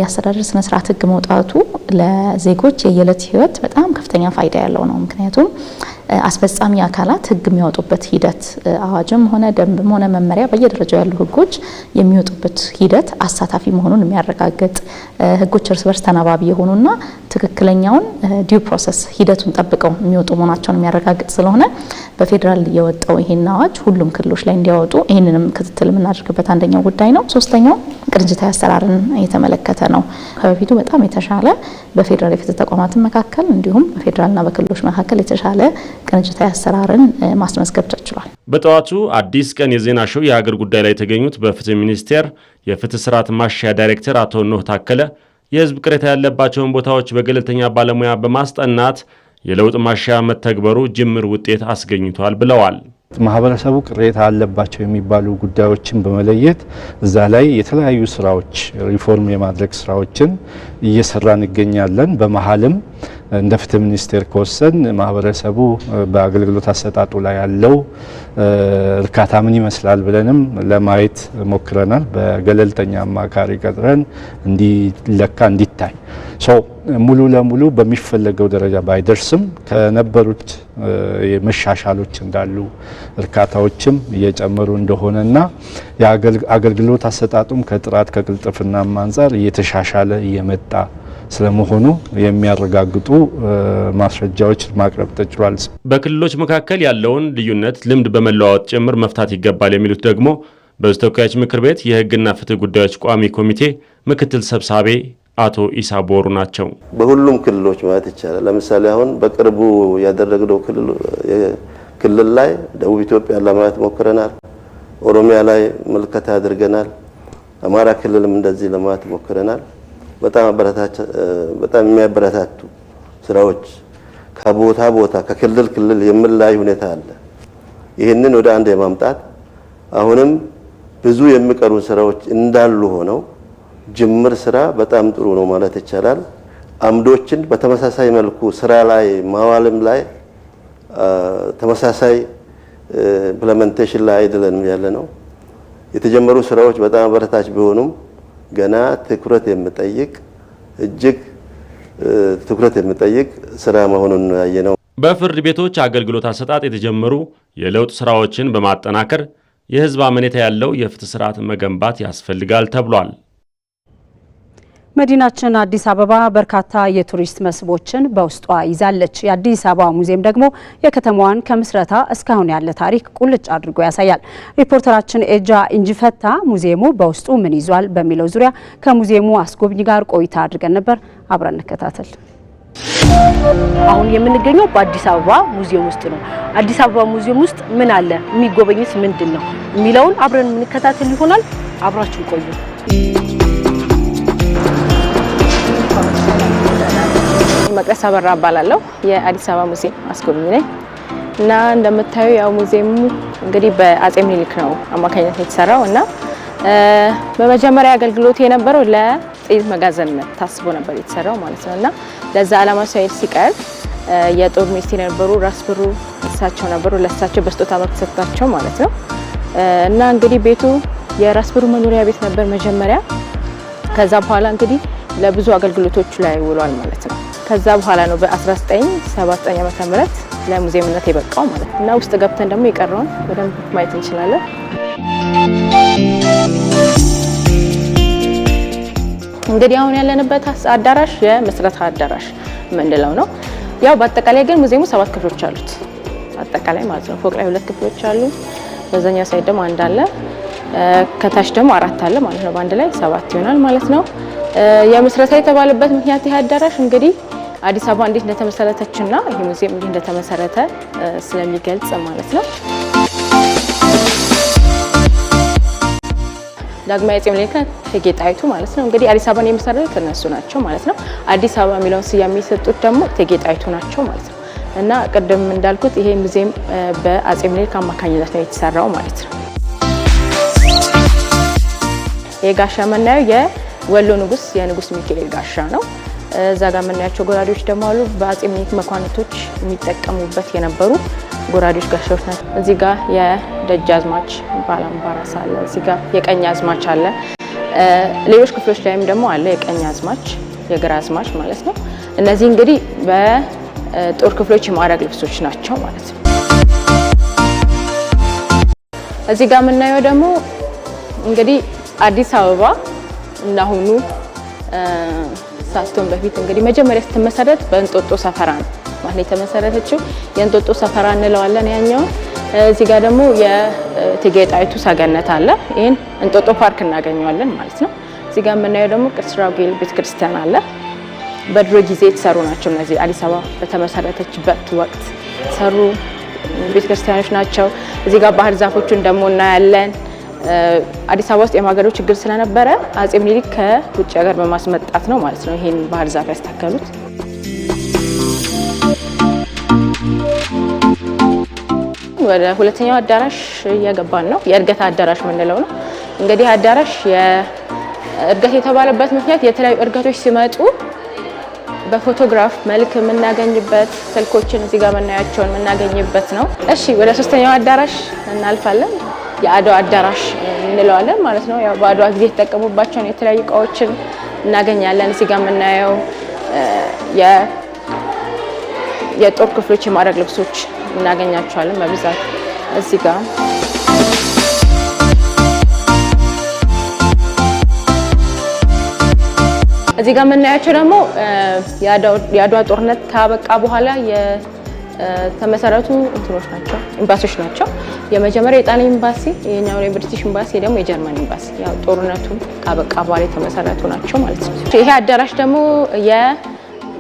የአስተዳደር ስነ ስርዓት ህግ መውጣቱ ለዜጎች የየዕለት ህይወት በጣም ከፍተኛ ፋይዳ ያለው ነው። ምክንያቱም አስፈጻሚ አካላት ህግ የሚያወጡበት ሂደት አዋጅም ሆነ ደንብም ሆነ መመሪያ በየደረጃው ያሉ ህጎች የሚወጡበት ሂደት አሳታፊ መሆኑን የሚያረጋግጥ ህጎች እርስ በርስ ተናባቢ የሆኑና ትክክለኛውን ዲው ፕሮሰስ ሂደቱን ጠብቀው የሚወጡ መሆናቸውን የሚያረጋግጥ ስለሆነ በፌዴራል የወጣው ይሄን አዋጅ ሁሉም ክልሎች ላይ እንዲያወጡ ይሄንንም ክትትል የምናደርግበት አንደኛው ጉዳይ ነው። ሶስተኛው ቅንጅታዊ አሰራርን የተመለከተ ነው። ከበፊቱ በጣም የተሻለ በፌዴራል የፍትህ ተቋማት መካከል እንዲሁም በፌዴራልና በክልሎች መካከል የተሻለ ቅንጅታዊ አሰራርን ማስመዝገብ ተችሏል። በጠዋቱ አዲስ ቀን የዜና ሾው የሀገር ጉዳይ ላይ የተገኙት በፍትህ ሚኒስቴር የፍትህ ስርዓት ማሻሻያ ዳይሬክተር አቶ ኖህ ታከለ የህዝብ ቅሬታ ያለባቸውን ቦታዎች በገለልተኛ ባለሙያ በማስጠናት የለውጥ ማሻሻያ መተግበሩ ጅምር ውጤት አስገኝቷል ብለዋል። ማህበረሰቡ ቅሬታ አለባቸው የሚባሉ ጉዳዮችን በመለየት እዛ ላይ የተለያዩ ስራዎች ሪፎርም የማድረግ ስራዎችን እየሰራን እንገኛለን። በመሀልም እንደ ፍትህ ሚኒስቴር ከወሰን ማህበረሰቡ በአገልግሎት አሰጣጡ ላይ ያለው እርካታ ምን ይመስላል ብለንም ለማየት ሞክረናል። በገለልተኛ አማካሪ ቀጥረን እንዲለካ እንዲታይ ሙሉ ለሙሉ በሚፈለገው ደረጃ ባይደርስም ከነበሩት መሻሻሎች እንዳሉ እርካታዎችም እየጨመሩ እንደሆነና የአገልግሎት አሰጣጡም ከጥራት ከቅልጥፍና አንጻር እየተሻሻለ እየመጣ ስለመሆኑ የሚያረጋግጡ ማስረጃዎች ማቅረብ ተችሏል። በክልሎች መካከል ያለውን ልዩነት ልምድ በመለዋወጥ ጭምር መፍታት ይገባል የሚሉት ደግሞ በሕዝብ ተወካዮች ምክር ቤት የሕግና ፍትህ ጉዳዮች ቋሚ ኮሚቴ ምክትል ሰብሳቢ አቶ ኢሳ ቦሩ ናቸው። በሁሉም ክልሎች ማለት ይቻላል። ለምሳሌ አሁን በቅርቡ ያደረግነው ክልል ላይ ደቡብ ኢትዮጵያ ለማለት ሞክረናል። ኦሮሚያ ላይ መልከታ አድርገናል። አማራ ክልልም እንደዚህ ለማለት ሞክረናል። በጣም የሚያበረታቱ ስራዎች ከቦታ ቦታ ከክልል ክልል የምላይ ሁኔታ አለ። ይህንን ወደ አንድ የማምጣት አሁንም ብዙ የሚቀሩ ስራዎች እንዳሉ ሆነው ጅምር ስራ በጣም ጥሩ ነው ማለት ይቻላል። አምዶችን በተመሳሳይ መልኩ ስራ ላይ ማዋልም ላይ ተመሳሳይ ኢምፕሊሜንቴሽን ላይ አይደለም ያለ ነው። የተጀመሩ ስራዎች በጣም አበረታች ቢሆኑም ገና ትኩረት የሚጠይቅ እጅግ ትኩረት የሚጠይቅ ስራ መሆኑን ያየነው። በፍርድ ቤቶች አገልግሎት አሰጣጥ የተጀመሩ የለውጥ ስራዎችን በማጠናከር የህዝብ አመኔታ ያለው የፍትህ ስርዓት መገንባት ያስፈልጋል ተብሏል። መዲናችን አዲስ አበባ በርካታ የቱሪስት መስህቦችን በውስጧ ይዛለች። የአዲስ አበባ ሙዚየም ደግሞ የከተማዋን ከምስረታ እስካሁን ያለ ታሪክ ቁልጭ አድርጎ ያሳያል። ሪፖርተራችን ኤጃ እንጂፈታ ሙዚየሙ በውስጡ ምን ይዟል በሚለው ዙሪያ ከሙዚየሙ አስጎብኝ ጋር ቆይታ አድርገን ነበር። አብረን እንከታተል። አሁን የምንገኘው በአዲስ አበባ ሙዚየም ውስጥ ነው። አዲስ አበባ ሙዚየም ውስጥ ምን አለ፣ የሚጎበኝስ ምንድን ነው የሚለውን አብረን የምንከታተል ይሆናል። አብራችሁ ቆዩ። መቅደስ አበራ እባላለሁ። የአዲስ አበባ ሙዚየም አስጎብኝ ነኝ እና እንደምታዩ ያው ሙዚየሙ እንግዲህ በአጼ ምኒልክ ነው አማካኝነት የተሰራው እና በመጀመሪያ አገልግሎት የነበረው ለጥይት መጋዘንነት ታስቦ ነበር የተሰራው ማለት ነው እና ለዛ ዓላማ ሲቀር የጦር ሚኒስቴር የነበሩ ራስ ብሩ እሳቸው ነበሩ። ለእሳቸው በስጦታ መልክ ተሰጥቷቸው ማለት ነው እና እንግዲህ ቤቱ የራስ ብሩ መኖሪያ ቤት ነበር መጀመሪያ። ከዛ በኋላ እንግዲህ ለብዙ አገልግሎቶች ላይ ውሏል ማለት ነው። ከዛ በኋላ ነው በ1979 ዓመተ ምህረት ለሙዚየምነት የበቃው ማለት ነው እና ውስጥ ገብተን ደግሞ የቀረውን በደንብ ማየት እንችላለን። እንግዲህ አሁን ያለንበት አዳራሽ የምስረታ አዳራሽ የምንለው ነው። ያው በአጠቃላይ ግን ሙዚየሙ 7 ክፍሎች አሉት አጠቃላይ ማለት ነው። ፎቅ ላይ 2 ክፍሎች አሉ። በዛኛው ሳይድ ደግሞ 1 አለ። ከታች ደግሞ 4 አለ ማለት ነው። በአንድ ላይ 7 ይሆናል ማለት ነው። የምስረታ የተባለበት ምክንያት ይህ አዳራሽ እንግዲህ አዲስ አበባ እንዴት እንደተመሰረተችና ይህ ሙዚየም እንዴት እንደተመሰረተ ስለሚገልጽ ማለት ነው። ዳግማዊ አፄ ምኒልክ እቴጌ ጣይቱ ማለት ነው እንግዲህ አዲስ አበባን የመሰረቱት እነሱ ናቸው ማለት ነው። አዲስ አበባ የሚለውን ስያሜ የሰጡት ደግሞ እቴጌ ጣይቱ ናቸው ማለት ነው እና ቅድም እንዳልኩት ይሄ ሙዚየም በአፄ ምኒልክ አማካኝነት ነው የተሰራው ማለት ነው። የጋሻ መናየው የወሎ ንጉስ የንጉስ ሚካኤል ጋሻ ነው። እዛ ጋር የምናያቸው ጎራዴዎች ደግሞ አሉ። በአፄ ምኒልክ መኳንንቶች የሚጠቀሙበት የነበሩ ጎራዴዎች ጋሻዎች ናቸው። እዚህ ጋር የደጃዝማች ባላምባራስ አለ። እዚህ ጋር የቀኝ አዝማች አለ። ሌሎች ክፍሎች ላይም ደግሞ አለ የቀኝ አዝማች፣ የግራ አዝማች ማለት ነው። እነዚህ እንግዲህ በጦር ክፍሎች የማዕረግ ልብሶች ናቸው ማለት ነው። እዚህ ጋር የምናየው ደግሞ እንግዲህ አዲስ አበባ እንዳሁኑ ሳስቶን በፊት እንግዲህ መጀመሪያ ስትመሰረት በእንጦጦ ሰፈራ ነው ማለት የተመሰረተችው። የእንጦጦ ሰፈራ እንለዋለን ያኛው። እዚህ ጋር ደግሞ የእቴጌ ጣይቱ ሰገነት አለ። ይሄን እንጦጦ ፓርክ እናገኘዋለን ማለት ነው። እዚህ ጋር የምናየው ደግሞ ቅድስት ራጉኤል ቤተክርስቲያን አለ። በድሮ ጊዜ የተሰሩ ናቸው እነዚህ አዲስ አበባ በተመሰረተችበት ወቅት የተሰሩ ቤተክርስቲያኖች ናቸው። እዚህ ጋር ባህር ዛፎቹን ደግሞ እናያለን። አዲስ አበባ ውስጥ የማገዶ ችግር ስለነበረ አፄ ምኒልክ ከውጭ ሀገር በማስመጣት ነው ማለት ነው ይሄን ባህር ዛፍ ያስተከሉት። ወደ ሁለተኛው አዳራሽ እየገባን ነው። የእድገት አዳራሽ የምንለው ነው። እንግዲህ አዳራሽ የእድገት የተባለበት ምክንያት የተለያዩ እድገቶች ሲመጡ በፎቶግራፍ መልክ የምናገኝበት፣ ስልኮችን እዚህ ጋር የምናያቸውን የምናገኝበት ነው። እሺ ወደ ሶስተኛው አዳራሽ እናልፋለን። የአድዋ አዳራሽ እንለዋለን ማለት ነው። ያው በአድዋ ጊዜ የተጠቀሙባቸውን የተለያዩ እቃዎችን እናገኛለን። እዚህ ጋር የምናየው የጦር ክፍሎች የማዕረግ ልብሶች እናገኛቸዋለን በብዛት እዚህ ጋር። እዚህ ጋር የምናያቸው ደግሞ የአድዋ ጦርነት ካበቃ በኋላ የተመሰረቱ እንትኖች ናቸው፣ ኤምባሲዎች ናቸው። የመጀመሪያው የጣሊያን ኤምባሲ፣ የኛው የብሪቲሽ ኤምባሲ፣ ደግሞ የጀርመን ኤምባሲ ያው ጦርነቱ ካበቃ በኋላ የተመሰረቱ ናቸው ማለት ነው። ይሄ አዳራሽ ደግሞ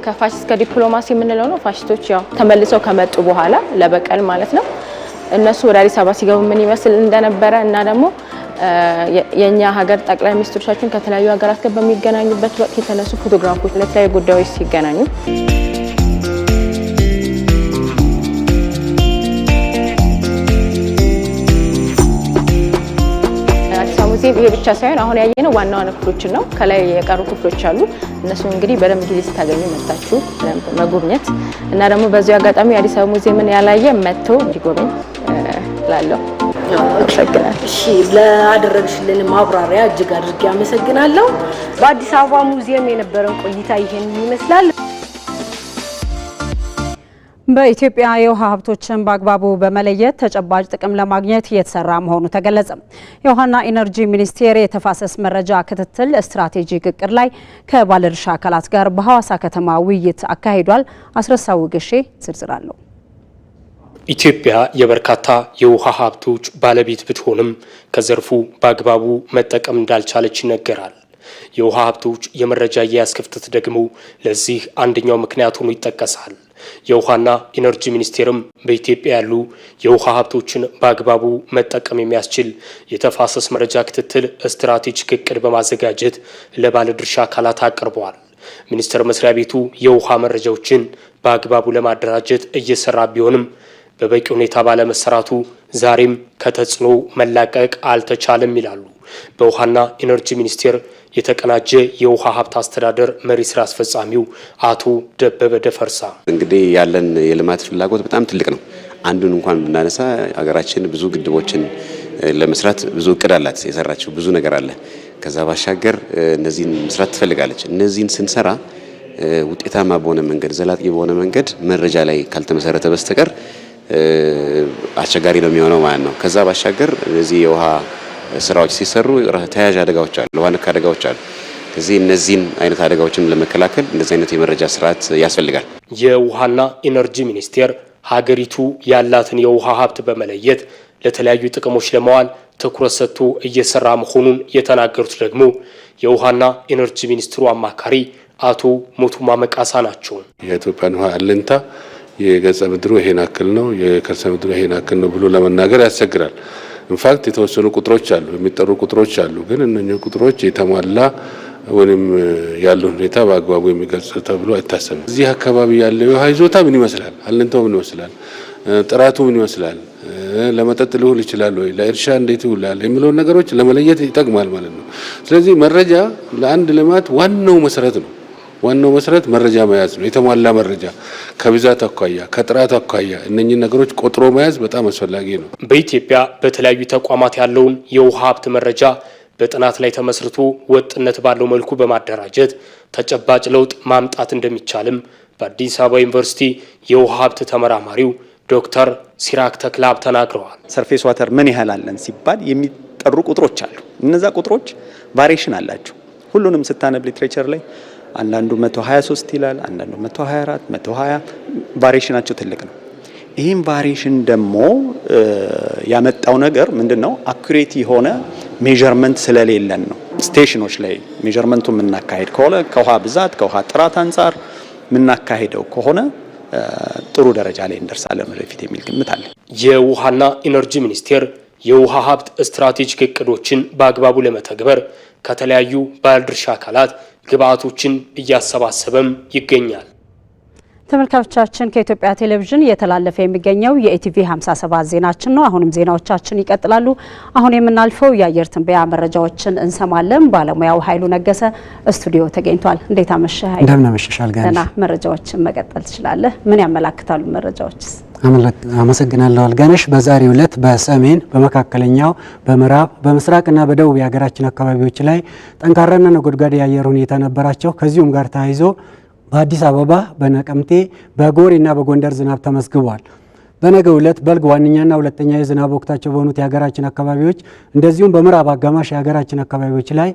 ከፋሽስት ከዲፕሎማሲ የምንለው ነው። ፋሽስቶች ያው ተመልሰው ከመጡ በኋላ ለበቀል ማለት ነው እነሱ ወደ አዲስ አበባ ሲገቡ ምን ይመስል እንደነበረ እና ደግሞ የኛ ሀገር ጠቅላይ ሚኒስትሮቻችን ከተለያዩ ሀገራት ጋር በሚገናኙበት ወቅት የተነሱ ፎቶግራፎች ለተለያዩ ጉዳዮች ሲገናኙ ይሄ ብቻ ሳይሆን አሁን ያየነው ዋና ዋና ክፍሎችን ነው። ከላይ የቀሩ ክፍሎች አሉ። እነሱ እንግዲህ በደንብ ጊዜ ስታገኙ መጣችሁ መጎብኘት እና ደግሞ በዚህ አጋጣሚ የአዲስ አበባ ሙዚየምን ያላየ መጥቶ እንዲጎበኝ ላለው አመሰግናለሁ። እሺ ለአደረግሽልን ማብራሪያ እጅግ አድርጌ አመሰግናለሁ። በአዲስ አበባ ሙዚየም የነበረን ቆይታ ይሄን ይመስላል። በኢትዮጵያ የውሃ ሀብቶችን በአግባቡ በመለየት ተጨባጭ ጥቅም ለማግኘት እየተሰራ መሆኑ ተገለጸ። የውሃና ኢነርጂ ሚኒስቴር የተፋሰስ መረጃ ክትትል ስትራቴጂክ እቅድ ላይ ከባለድርሻ አካላት ጋር በሐዋሳ ከተማ ውይይት አካሂዷል። አስረሳው ግሼ ዝርዝር አለው። ኢትዮጵያ የበርካታ የውሃ ሀብቶች ባለቤት ብትሆንም ከዘርፉ በአግባቡ መጠቀም እንዳልቻለች ይነገራል። የውሃ ሀብቶች የመረጃ አያያዝ ክፍተት ደግሞ ለዚህ አንደኛው ምክንያት ሆኖ ይጠቀሳል። የውሃና ኢነርጂ ሚኒስቴርም በኢትዮጵያ ያሉ የውሃ ሀብቶችን በአግባቡ መጠቀም የሚያስችል የተፋሰስ መረጃ ክትትል ስትራቴጂክ እቅድ በማዘጋጀት ለባለድርሻ አካላት አቅርበዋል። ሚኒስቴር መስሪያ ቤቱ የውሃ መረጃዎችን በአግባቡ ለማደራጀት እየሰራ ቢሆንም በበቂ ሁኔታ ባለመሰራቱ ዛሬም ከተጽዕኖ መላቀቅ አልተቻለም ይላሉ በውሃና ኢነርጂ ሚኒስቴር የተቀናጀ የውሃ ሀብት አስተዳደር መሪ ስራ አስፈጻሚው አቶ ደበበ ደፈርሳ። እንግዲህ ያለን የልማት ፍላጎት በጣም ትልቅ ነው። አንዱን እንኳን ብናነሳ ሀገራችን ብዙ ግድቦችን ለመስራት ብዙ እቅድ አላት፣ የሰራችው ብዙ ነገር አለ። ከዛ ባሻገር እነዚህን መስራት ትፈልጋለች። እነዚህን ስንሰራ ውጤታማ በሆነ መንገድ፣ ዘላቂ በሆነ መንገድ መረጃ ላይ ካልተመሰረተ በስተቀር አስቸጋሪ ነው የሚሆነው ማለት ነው። ከዛ ባሻገር እነዚህ የውሃ ስራዎች ሲሰሩ ተያያዥ አደጋዎች አሉ፣ ውሃ ነክ አደጋዎች አሉ። ከዚህ እነዚህን አይነት አደጋዎችን ለመከላከል እንደዚህ አይነት የመረጃ ስርዓት ያስፈልጋል። የውሃና ኢነርጂ ሚኒስቴር ሀገሪቱ ያላትን የውሃ ሀብት በመለየት ለተለያዩ ጥቅሞች ለማዋል ትኩረት ሰጥቶ እየሰራ መሆኑን የተናገሩት ደግሞ የውሃና ኢነርጂ ሚኒስትሩ አማካሪ አቶ ሞቱማ መቃሳ ናቸው። የኢትዮጵያን ውሃ አለኝታ የገጸ ምድሩ ይሄን አክል ነው፣ የከርሰ ምድሩ ይሄን አክል ነው ብሎ ለመናገር ያስቸግራል። ኢንፋክት የተወሰኑ ቁጥሮች አሉ፣ የሚጠሩ ቁጥሮች አሉ። ግን እነኚህ ቁጥሮች የተሟላ ወይም ያለው ሁኔታ በአግባቡ የሚገልጽ ተብሎ አይታሰብም። እዚህ አካባቢ ያለው የውሃ ይዞታ ምን ይመስላል፣ አለኝታው ምን ይመስላል፣ ጥራቱ ምን ይመስላል፣ ለመጠጥ ሊውል ይችላል ወይ፣ ለእርሻ እንዴት ይውላል የሚለውን ነገሮች ለመለየት ይጠቅማል ማለት ነው። ስለዚህ መረጃ ለአንድ ልማት ዋናው መሰረት ነው። ዋናው መሰረት መረጃ መያዝ ነው። የተሟላ መረጃ ከብዛት አኳያ ከጥራት አኳያ እነኚህ ነገሮች ቆጥሮ መያዝ በጣም አስፈላጊ ነው። በኢትዮጵያ በተለያዩ ተቋማት ያለውን የውሃ ሀብት መረጃ በጥናት ላይ ተመስርቶ ወጥነት ባለው መልኩ በማደራጀት ተጨባጭ ለውጥ ማምጣት እንደሚቻልም በአዲስ አበባ ዩኒቨርሲቲ የውሃ ሀብት ተመራማሪው ዶክተር ሲራክ ተክላብ ተናግረዋል። ሰርፌስ ዋተር ምን ያህል አለን ሲባል የሚጠሩ ቁጥሮች አሉ። እነዛ ቁጥሮች ቫሪዬሽን አላቸው። ሁሉንም ስታነብ ሊትሬቸር ላይ አንዳንዱ 123 ይላል፣ አንዳንዱ 124፣ 120 ቫሪዬሽናቸው ትልቅ ነው። ይህም ቫሪዬሽን ደግሞ ያመጣው ነገር ምንድነው? አኩሬት የሆነ ሜዠርመንት ስለሌለን ነው። ስቴሽኖች ላይ ሜዠርመንቱ የምናካሄድ ከሆነ ከውሃ ብዛት ከውሃ ጥራት አንጻር የምናካሄደው ከሆነ ጥሩ ደረጃ ላይ እንደርሳለን ወደፊት የሚል ግምት አለ። የውሃና ኢነርጂ ሚኒስቴር የውሃ ሀብት ስትራቴጂክ እቅዶችን በአግባቡ ለመተግበር ከተለያዩ ባለድርሻ አካላት ግብአቶችን እያሰባሰበም ይገኛል። ተመልካቾቻችን ከኢትዮጵያ ቴሌቪዥን እየተላለፈ የሚገኘው የኢቲቪ 57 ዜናችን ነው። አሁንም ዜናዎቻችን ይቀጥላሉ። አሁን የምናልፈው የአየር ትንበያ መረጃዎችን እንሰማለን። ባለሙያው ኃይሉ ነገሰ ስቱዲዮ ተገኝቷል። እንዴት አመሸህ ኃይሉ? እንደምን አመሸሻል ጋር መረጃዎችን መቀጠል ትችላለህ። ምን ያመላክታሉ መረጃዎችስ? አመሰግናለሁ አልጋነሽ። በዛሬው ዕለት በሰሜን በመካከለኛው በምዕራብ በምስራቅና በደቡብ የሀገራችን አካባቢዎች ላይ ጠንካራና ነጎድጓዳ የአየር ሁኔታ ነበራቸው። ከዚሁም ጋር ተያይዞ በአዲስ አበባ በነቀምቴ በጎሬና በጎንደር ዝናብ ተመዝግቧል። በነገው ዕለት በልግ ዋነኛና ሁለተኛ የዝናብ ወቅታቸው በሆኑት የሀገራችን አካባቢዎች እንደዚሁም በምዕራብ አጋማሽ የሀገራችን አካባቢዎች ላይ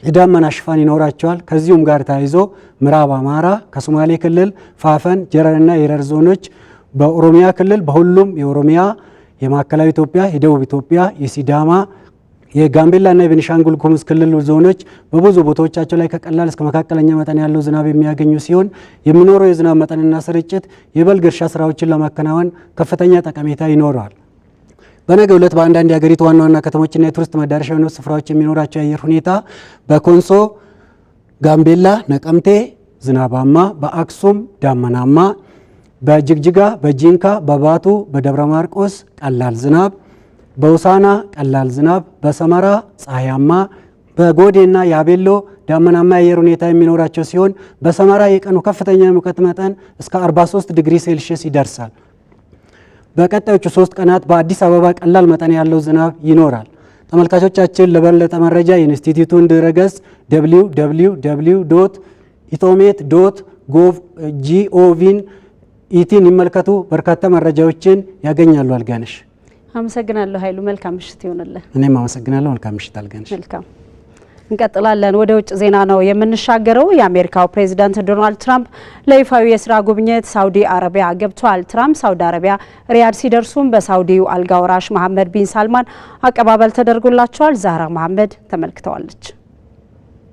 የዳመና ሽፋን ይኖራቸዋል። ከዚሁም ጋር ተያይዞ ምዕራብ አማራ ከሶማሌ ክልል ፋፈን፣ ጀረርና የረር ዞኖች በኦሮሚያ ክልል በሁሉም የኦሮሚያ የማዕከላዊ ኢትዮጵያ የደቡብ ኢትዮጵያ የሲዳማ የጋምቤላና የቤኒሻንጉል ጉሙዝ ክልል ዞኖች በብዙ ቦታዎቻቸው ላይ ከቀላል እስከ መካከለኛ መጠን ያለው ዝናብ የሚያገኙ ሲሆን የሚኖረው የዝናብ መጠንና ስርጭት የበልግ እርሻ ስራዎችን ለማከናወን ከፍተኛ ጠቀሜታ ይኖረዋል። በነገው ዕለት በአንዳንድ የሀገሪቱ ዋና ዋና ከተሞችና የቱሪስት መዳረሻ የሆኑ ስፍራዎች የሚኖራቸው የአየር ሁኔታ በኮንሶ፣ ጋምቤላ፣ ነቀምቴ ዝናባማ፣ በአክሱም ዳመናማ፣ በጅግጅጋ፣ በጂንካ፣ በባቱ፣ በደብረ ማርቆስ ቀላል ዝናብ፣ በውሳና ቀላል ዝናብ፣ በሰመራ ፀሐያማ፣ በጎዴና የአቤሎ ዳመናማ የአየር ሁኔታ የሚኖራቸው ሲሆን በሰመራ የቀኑ ከፍተኛ የሙቀት መጠን እስከ 43 ዲግሪ ሴልሺየስ ይደርሳል። በቀጣዮቹ 3 ቀናት በአዲስ አበባ ቀላል መጠን ያለው ዝናብ ይኖራል። ተመልካቾቻችን ለበለጠ መረጃ የኢንስቲትዩቱን ድረገጽ www.itomet.gov.in ኢቲን ይመልከቱ። በርካታ መረጃዎችን ያገኛሉ። አልጋነሽ አመሰግናለሁ ኃይሉ። መልካም ምሽት ይሁንልህ። እኔም አመሰግናለሁ። መልካም ምሽት አልጋነሽ። መልካም እንቀጥላለን። ወደ ውጭ ዜና ነው የምንሻገረው። የአሜሪካው ፕሬዝዳንት ዶናልድ ትራምፕ ለይፋዊ የስራ ጉብኝት ሳውዲ አረቢያ ገብተዋል። ትራምፕ ሳውዲ አረቢያ ሪያድ ሲደርሱም በሳውዲው አልጋ ወራሽ መሐመድ ቢን ሳልማን አቀባበል ተደርጎላቸዋል። ዛህራ መሐመድ ተመልክተዋለች።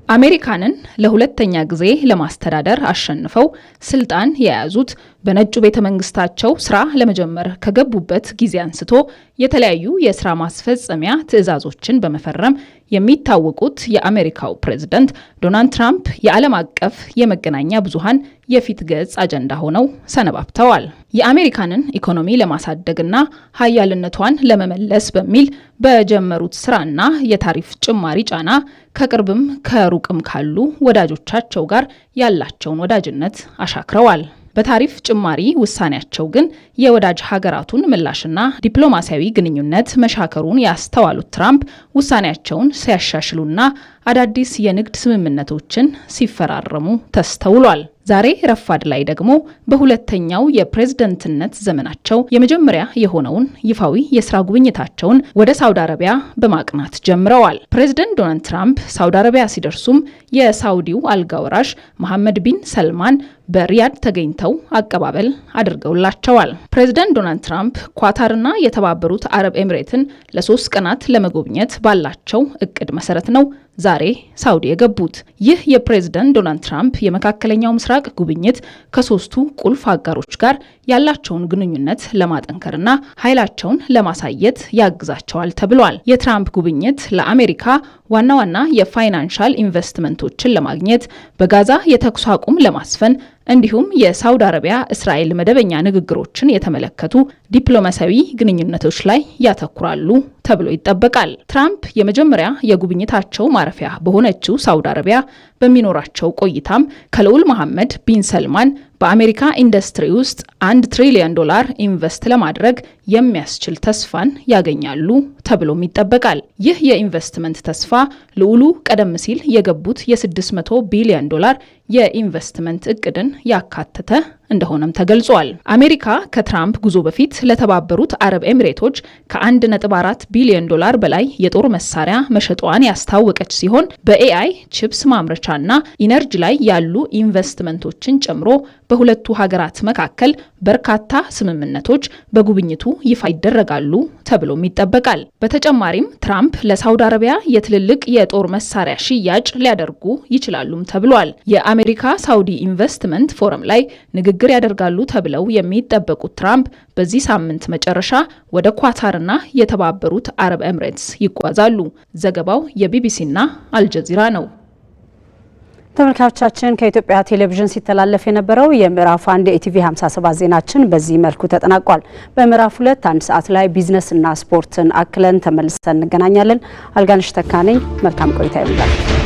አሜሪካንን ለሁለተኛ ጊዜ ለማስተዳደር አሸንፈው ስልጣን የያዙት በነጩ ቤተ መንግስታቸው ስራ ለመጀመር ከገቡበት ጊዜ አንስቶ የተለያዩ የስራ ማስፈጸሚያ ትዕዛዞችን በመፈረም የሚታወቁት የአሜሪካው ፕሬዝዳንት ዶናልድ ትራምፕ የዓለም አቀፍ የመገናኛ ብዙሃን የፊት ገጽ አጀንዳ ሆነው ሰነባብተዋል። የአሜሪካንን ኢኮኖሚ ለማሳደግና ሀያልነቷን ለመመለስ በሚል በጀመሩት ስራና የታሪፍ ጭማሪ ጫና ከቅርብም ከሩቅም ካሉ ወዳጆቻቸው ጋር ያላቸውን ወዳጅነት አሻክረዋል። በታሪፍ ጭማሪ ውሳኔያቸው ግን የወዳጅ ሀገራቱን ምላሽና ዲፕሎማሲያዊ ግንኙነት መሻከሩን ያስተዋሉት ትራምፕ ውሳኔያቸውን ሲያሻሽሉና አዳዲስ የንግድ ስምምነቶችን ሲፈራረሙ ተስተውሏል። ዛሬ ረፋድ ላይ ደግሞ በሁለተኛው የፕሬዝደንትነት ዘመናቸው የመጀመሪያ የሆነውን ይፋዊ የስራ ጉብኝታቸውን ወደ ሳውዲ አረቢያ በማቅናት ጀምረዋል። ፕሬዝደንት ዶናልድ ትራምፕ ሳውዲ አረቢያ ሲደርሱም የሳውዲው አልጋ ወራሽ መሐመድ ቢን ሰልማን በሪያድ ተገኝተው አቀባበል አድርገውላቸዋል። ፕሬዝደንት ዶናልድ ትራምፕ ኳታርና የተባበሩት አረብ ኤምሬትን ለ3 ቀናት ለመጎብኘት ባላቸው እቅድ መሰረት ነው ዛሬ ሳውዲ የገቡት። ይህ የፕሬዝዳንት ዶናልድ ትራምፕ የመካከለኛው ምስራቅ ጉብኝት ከሶስቱ ቁልፍ አጋሮች ጋር ያላቸውን ግንኙነት ለማጠንከርና ኃይላቸውን ለማሳየት ያግዛቸዋል ተብሏል። የትራምፕ ጉብኝት ለአሜሪካ ዋና ዋና የፋይናንሻል ኢንቨስትመንቶችን ለማግኘት፣ በጋዛ የተኩስ አቁም ለማስፈን እንዲሁም የሳውዲ አረቢያ እስራኤል መደበኛ ንግግሮችን የተመለከቱ ዲፕሎማሲያዊ ግንኙነቶች ላይ ያተኩራሉ ተብሎ ይጠበቃል። ትራምፕ የመጀመሪያ የጉብኝታቸው ማረፊያ በሆነችው ሳውዲ አረቢያ በሚኖራቸው ቆይታም ከልዑል መሐመድ ቢን ሰልማን በአሜሪካ ኢንዱስትሪ ውስጥ $1 ትሪሊዮን ኢንቨስት ለማድረግ የሚያስችል ተስፋን ያገኛሉ ተብሎም ይጠበቃል። ይህ የኢንቨስትመንት ተስፋ ልዑሉ ቀደም ሲል የገቡት የ$600 ቢሊዮን የኢንቨስትመንት እቅድን ያካተተ እንደሆነም ተገልጿል። አሜሪካ ከትራምፕ ጉዞ በፊት ለተባበሩት አረብ ኤሚሬቶች ከ$1.4 ቢሊዮን በላይ የጦር መሳሪያ መሸጧን ያስታወቀች ሲሆን በኤአይ ቺፕስ ማምረቻና ኢነርጂ ላይ ያሉ ኢንቨስትመንቶችን ጨምሮ በሁለቱ ሀገራት መካከል በርካታ ስምምነቶች በጉብኝቱ ይፋ ይደረጋሉ ተብሎም ይጠበቃል። በተጨማሪም ትራምፕ ለሳውዲ አረቢያ የትልልቅ የጦር መሳሪያ ሽያጭ ሊያደርጉ ይችላሉም ተብሏል። የአሜሪካ ሳውዲ ኢንቨስትመንት ፎረም ላይ ንግግር ያደርጋሉ ተብለው የሚጠበቁት ትራምፕ በዚህ ሳምንት መጨረሻ ወደ ኳታርና የተባበሩት አረብ ኤምሬትስ ይጓዛሉ። ዘገባው የቢቢሲና አልጀዚራ ነው። ተመልካቾቻችን ከኢትዮጵያ ቴሌቪዥን ሲተላለፍ የነበረው የምዕራፍ 1 የኢቲቪ 57 ዜናችን በዚህ መልኩ ተጠናቋል። በምዕራፍ 2 1 ሰዓት ላይ ቢዝነስና ስፖርትን አክለን ተመልሰን እንገናኛለን። አልጋነሽ ተካነኝ። መልካም ቆይታ ይሁንላችሁ።